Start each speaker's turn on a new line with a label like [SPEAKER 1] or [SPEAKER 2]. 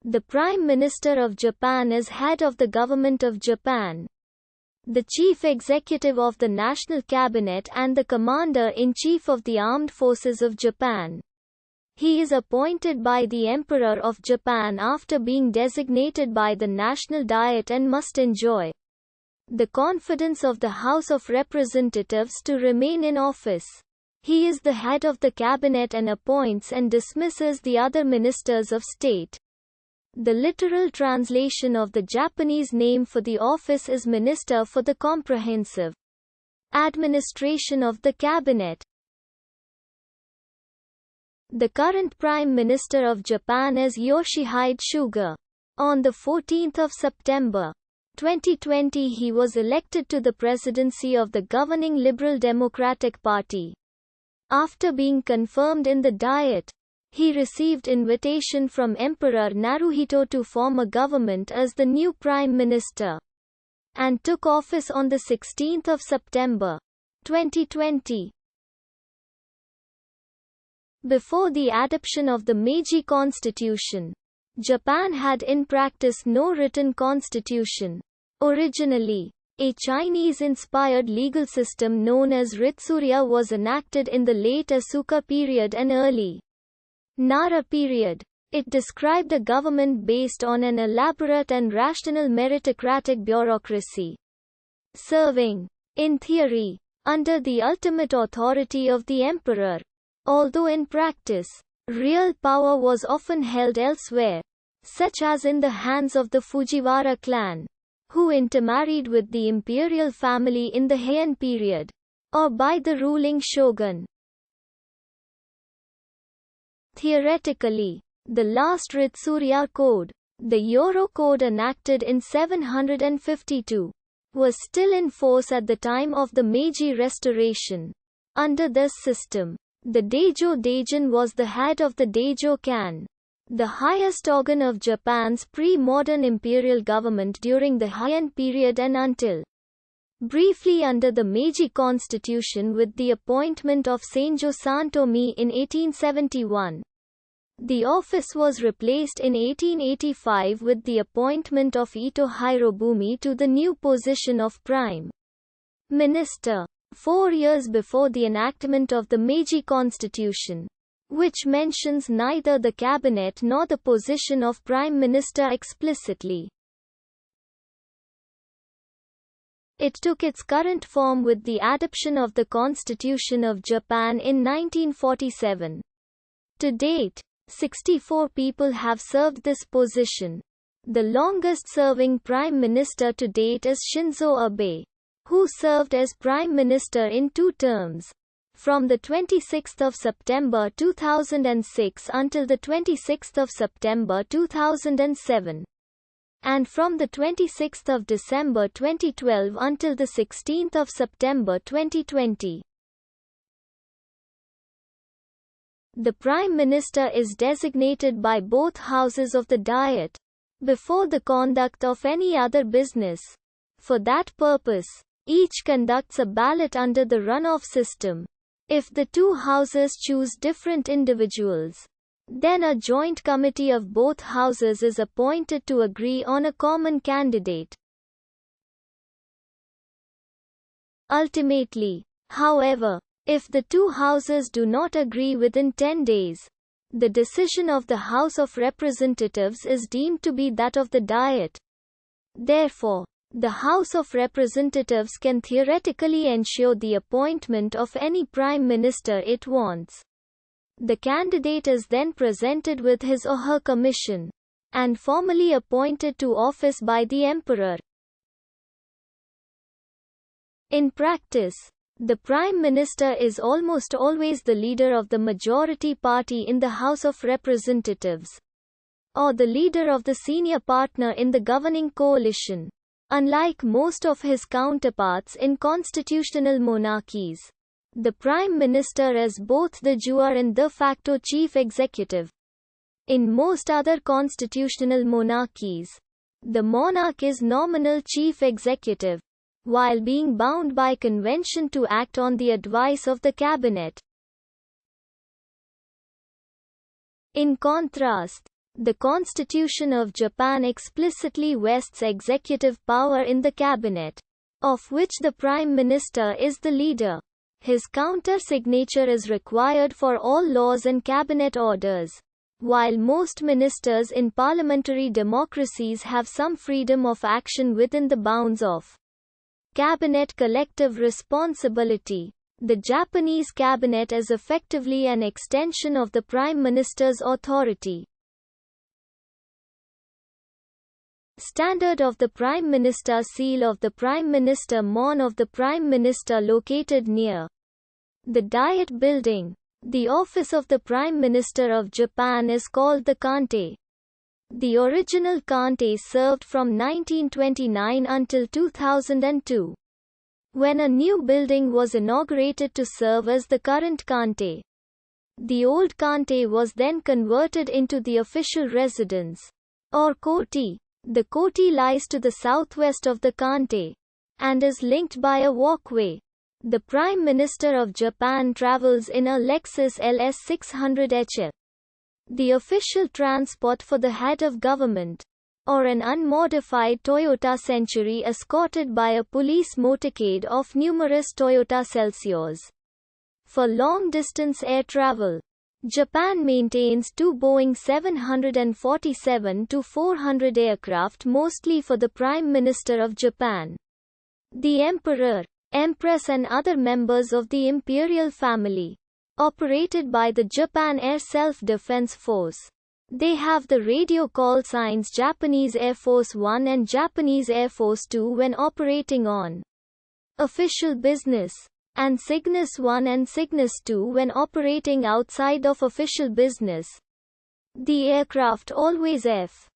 [SPEAKER 1] The Prime Minister of Japan is head of the government of Japan, the chief executive of the National Cabinet and the Commander-in-Chief of the Armed Forces of Japan. He is appointed by the Emperor of Japan after being designated by the National Diet and must enjoy the confidence of the House of Representatives to remain in office. He is the head of the cabinet and appoints and dismisses the other ministers of state. The literal translation of the Japanese name for the office is Minister for the Comprehensive Administration of the Cabinet. The current Prime Minister of Japan is Yoshihide Suga. On 14 September 2020 he was elected to the presidency of the governing Liberal Democratic Party. After being confirmed in the Diet, he received invitation from Emperor Naruhito to form a government as the new Prime Minister, and took office on 16 September 2020. Before the adoption of the Meiji Constitution, Japan had in practice no written constitution. Originally, a Chinese-inspired legal system known as Ritsurya was enacted in the late Asuka period and early Nara period. It described a government based on an elaborate and rational meritocratic bureaucracy, serving, in theory, under the ultimate authority of the emperor. Although in practice, real power was often held elsewhere, such as in the hands of the Fujiwara clan, who intermarried with the imperial family in the Heian period, or by the ruling shogun. Theoretically, the last Ritsurya Code, the Euro Code enacted in 752, was still in force at the time of the Meiji Restoration. Under this system, the Daijo Daijin was the head of the Daijo Kan, the highest organ of Japan's pre-modern imperial government during the Heian period and until briefly under the Meiji Constitution with the appointment of Senjo Santomi in 1871. The office was replaced in 1885 with the appointment of Ito Hirobumi to the new position of Prime Minister, 4 years before the enactment of the Meiji Constitution, which mentions neither the cabinet nor the position of Prime Minister explicitly. It took its current form with the adoption of the Constitution of Japan in 1947. To date, 64 people have served this position. The longest-serving Prime Minister to date is Shinzo Abe, who served as Prime Minister in 2 terms, from 26 September 2006 until 26 September 2007, and from 26 December 2012 until 16 September 2020. The Prime Minister is designated by both houses of the Diet, before the conduct of any other business. For that purpose, each conducts a ballot under the runoff system. If the 2 houses choose different individuals, then a joint committee of both houses is appointed to agree on a common candidate. Ultimately, however, if the 2 houses do not agree within 10 days, the decision of the House of Representatives is deemed to be that of the Diet. Therefore, the House of Representatives can theoretically ensure the appointment of any Prime Minister it wants. The candidate is then presented with his or her commission, and formally appointed to office by the Emperor. In practice, the Prime Minister is almost always the leader of the majority party in the House of Representatives, or the leader of the senior partner in the governing coalition. Unlike most of his counterparts in constitutional monarchies, the Prime Minister is both de jure and de facto chief executive. In most other constitutional monarchies, the monarch is nominal chief executive, while being bound by convention to act on the advice of the cabinet. In contrast, The Constitution of Japan explicitly vests executive power in the cabinet, of which the Prime Minister is the leader. His counter-signature is required for all laws and cabinet orders. While most ministers in parliamentary democracies have some freedom of action within the bounds of cabinet collective responsibility, the Japanese cabinet is effectively an extension of the Prime Minister's authority. Standard of the Prime Minister, Seal of the Prime Minister, Mon of the Prime Minister, located near the Diet Building. The office of the Prime Minister of Japan is called the Kante. The original Kante served from 1929 until 2002, when a new building was inaugurated to serve as the current Kante. The old Kante was then converted into the official residence, or koti. The koti lies to the southwest of the Kante, and is linked by a walkway. The Prime Minister of Japan travels in a Lexus LS 600 HF. The official transport for the head of government, or an unmodified Toyota Century escorted by a police motorcade of numerous Toyota Celsiors. For long-distance air travel, Japan maintains two Boeing 747-400 aircraft, mostly for the Prime Minister of Japan, the Emperor, Empress and other members of the imperial family, operated by the Japan Air Self-Defense Force. They have the radio call signs Japanese Air Force 1 and Japanese Air Force 2 when operating on official business, and Cygnus 1 and Cygnus 2 when operating outside of official business. The aircraft always F.